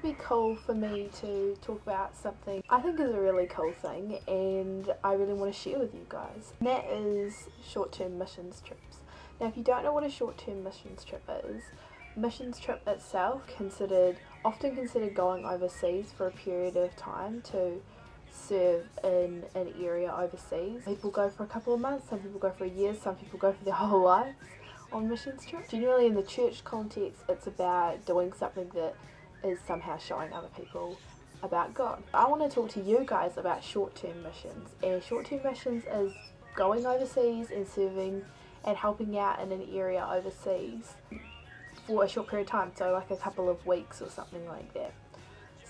be cool for me to talk about something I think is a really cool thing and I really want to share with you guys. And that is short-term missions trips. Now if you don't know what a short-term missions trip is, missions trip itself often considered going overseas for a period of time to serve in an area overseas. People go for a couple of months, some people go for a year, some people go for their whole lives on missions trips. Generally in the church context, it's about doing something that is somehow showing other people about God. I want to talk to you guys about short-term missions, and short-term missions is going overseas and serving and helping out in an area overseas for a short period of time, so like a couple of weeks or something like that.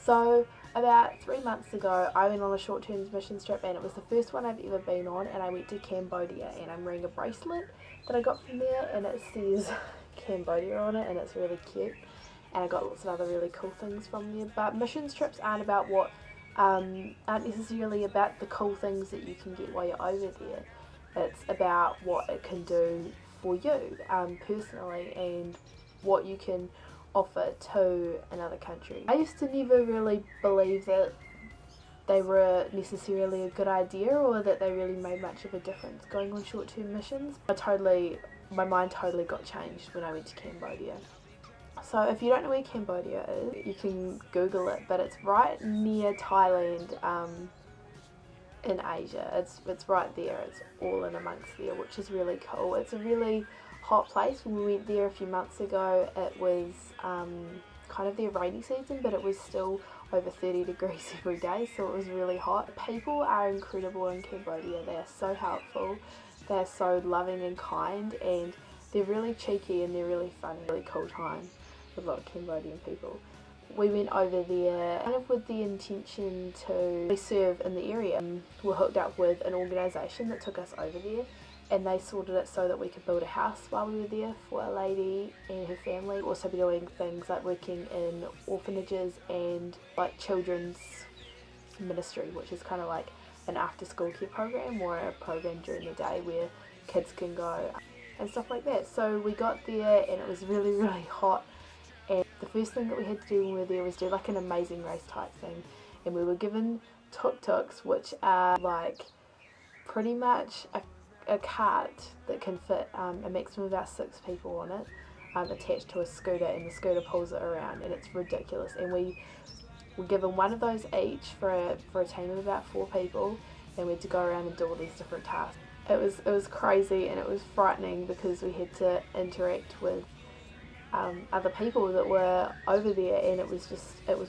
So about 3 months ago I went on a short-term missions trip, and it was the first one I've ever been on, and I went to Cambodia, and I'm wearing a bracelet that I got from there and it says Cambodia on it, and it's really cute, and I got lots of other really cool things from there. But missions trips aren't necessarily about the cool things that you can get while you're over there. It's about what it can do for you personally, and what you can offer to another country. I used to never really believe that they were necessarily a good idea or that they really made much of a difference going on short-term missions. My mind totally got changed when I went to Cambodia. So if you don't know where Cambodia is, you can Google it, but it's right near Thailand in Asia. It's right there, it's all in amongst there, which is really cool. It's a really hot place. When we went there a few months ago, it was kind of their rainy season, but it was still over 30 degrees every day, so it was really hot. People are incredible in Cambodia. They are so helpful, they're so loving and kind, and they're really cheeky and they're really funny. Really cool time with a lot of Cambodian people. We went over there kind of with the intention to serve in the area. We're hooked up with an organisation that took us over there, and they sorted it so that we could build a house while we were there for a lady and her family. We'll also be doing things like working in orphanages and like children's ministry, which is kind of like an after school care program or a program during the day where kids can go and stuff like that. So we got there and it was really, really hot, and the first thing that we had to do when we were there was do like an amazing race type thing, and we were given tuk-tuks, which are like pretty much a cart that can fit a maximum of about 6 people on it, attached to a scooter, and the scooter pulls it around, and it's ridiculous. And we were given one of those each for a team of about 4 people, and we had to go around and do all these different tasks. It was crazy, and it was frightening because we had to interact with other people that were over there, and it was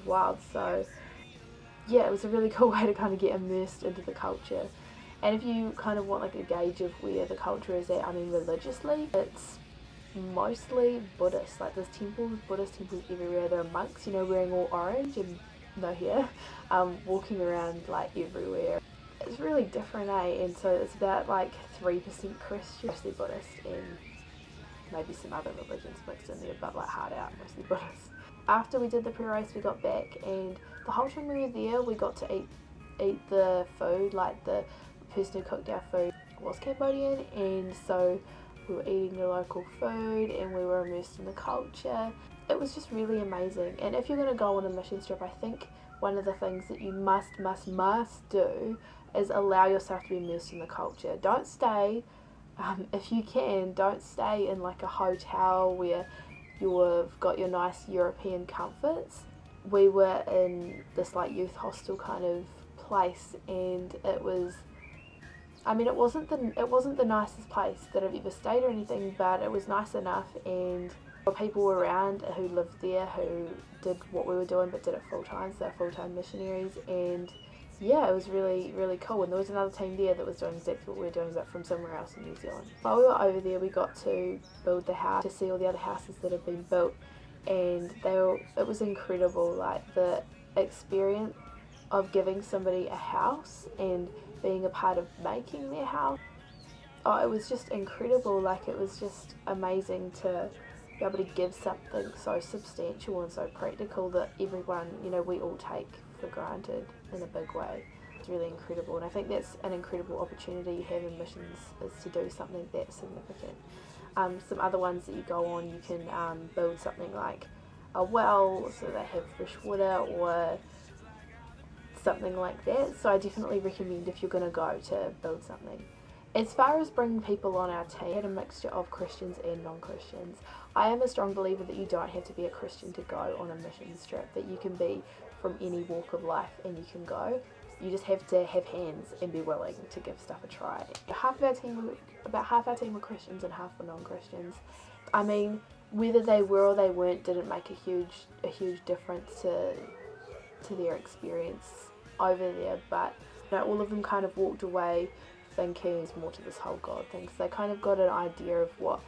wild. So yeah, it was a really cool way to kind of get immersed into the culture. And if you kind of want like a gauge of where the culture is at, I mean religiously, it's mostly Buddhist. Like there's Buddhist temples everywhere. There are monks, wearing all orange and no hair, walking around like everywhere. It's really different, eh? And so it's about like 3% Christian, mostly Buddhist, and maybe some other religions mixed in there, but like hard out, mostly Buddhist. After we did the pre-race, we got back, and the whole time we were there, we got to eat the food. Like the person who cooked our food was Cambodian, and so we were eating the local food and we were immersed in the culture. It was just really amazing. And if you're going to go on a mission trip, I think one of the things that you must do is allow yourself to be immersed in the culture. Don't stay, if you can, don't stay in like a hotel where you've got your nice European comforts. We were in this like youth hostel kind of place, and it wasn't the nicest place that I've ever stayed or anything, but it was nice enough, and people were around who lived there who did what we were doing but did it full time, so they're full-time missionaries, and yeah, it was really, really cool. And there was another team there that was doing exactly what we were doing but from somewhere else in New Zealand. While we were over there, we got to build the house, to see all the other houses that have been built, and it was incredible, like the experience of giving somebody a house and being a part of making their house. Oh, it was just incredible. Like it was just amazing to be able to give something so substantial and so practical that everyone, we all take for granted in a big way. It's really incredible, and I think that's an incredible opportunity you have in missions, is to do something that significant. Some other ones that you go on, you can build something like a well so they have fresh water or something like that. So I definitely recommend if you're going to go to build something. As far as bringing people on our team, I had a mixture of Christians and non-Christians. I am a strong believer that you don't have to be a Christian to go on a mission trip, that you can be from any walk of life and you can go. You just have to have hands and be willing to give stuff a try. About half our team were Christians and half were non-Christians. I mean, whether they were or they weren't didn't make a huge difference to their experience over there, but you know, all of them kind of walked away thinking there's more to this whole God thing. So they kind of got an idea of what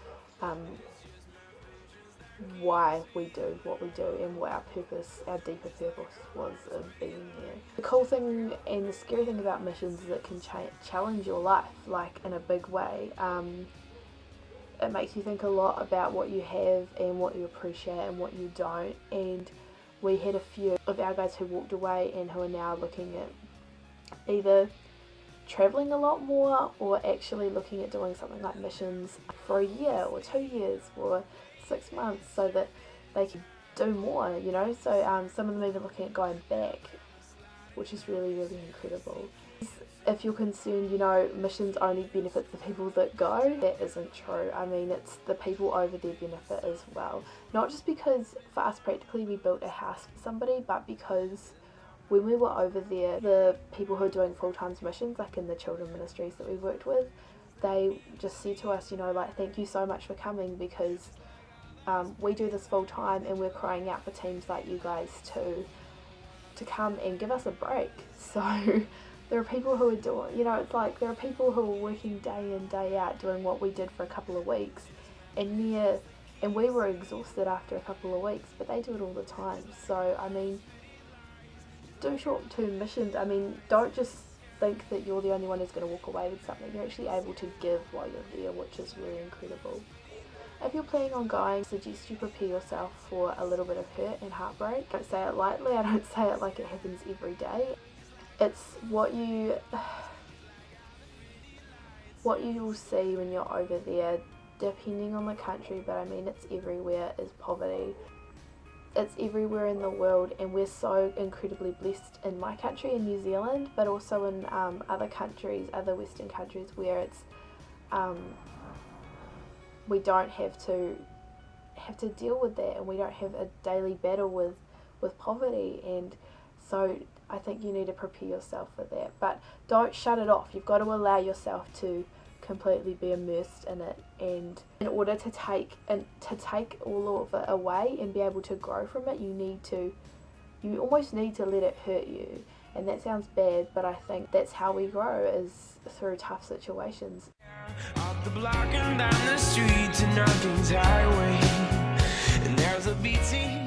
why we do what we do and what our deeper purpose was of being there. The cool thing and the scary thing about missions is it can challenge your life, like in a big way. It makes you think a lot about what you have and what you appreciate and what you don't, and we had a few of our guys who walked away and who are now looking at either travelling a lot more or actually looking at doing something like missions for a year or 2 years or 6 months so that they can do more, you know. So some of them even looking at going back, which is really, really incredible. If you're concerned, you know, missions only benefits the people that go, that isn't true. I mean, it's the people over there benefit as well. Not just because for us practically we built a house for somebody, but because when we were over there, the people who are doing full-time missions, like in the children ministries that we worked with, they just said to us, you know, like, thank you so much for coming, because we do this full-time and we're crying out for teams like you guys to come and give us a break. So there are people who are doing, you know, it's like there are people who are working day in, day out doing what we did for a couple of weeks, and we were exhausted after a couple of weeks, but they do it all the time. So, I mean, do short-term missions. I mean, don't just think that you're the only one who's going to walk away with something. You're actually able to give while you're there, which is really incredible. If you're planning on going, I suggest you prepare yourself for a little bit of hurt and heartbreak. I don't say it lightly, I don't say it like it happens every day. It's what you will see when you're over there, depending on the country, but I mean it's everywhere, is poverty. It's everywhere in the world, and we're so incredibly blessed in my country, in New Zealand, but also in other countries, other Western countries, where it's we don't have to deal with that, and we don't have a daily battle with poverty, and so I think you need to prepare yourself for that. But don't shut it off. You've got to allow yourself to completely be immersed in it, and in order to take all of it away and be able to grow from it, you almost need to let it hurt you. And that sounds bad, but I think that's how we grow, is through tough situations. Up the block and down the street to Nothing's Highway, and there's a beating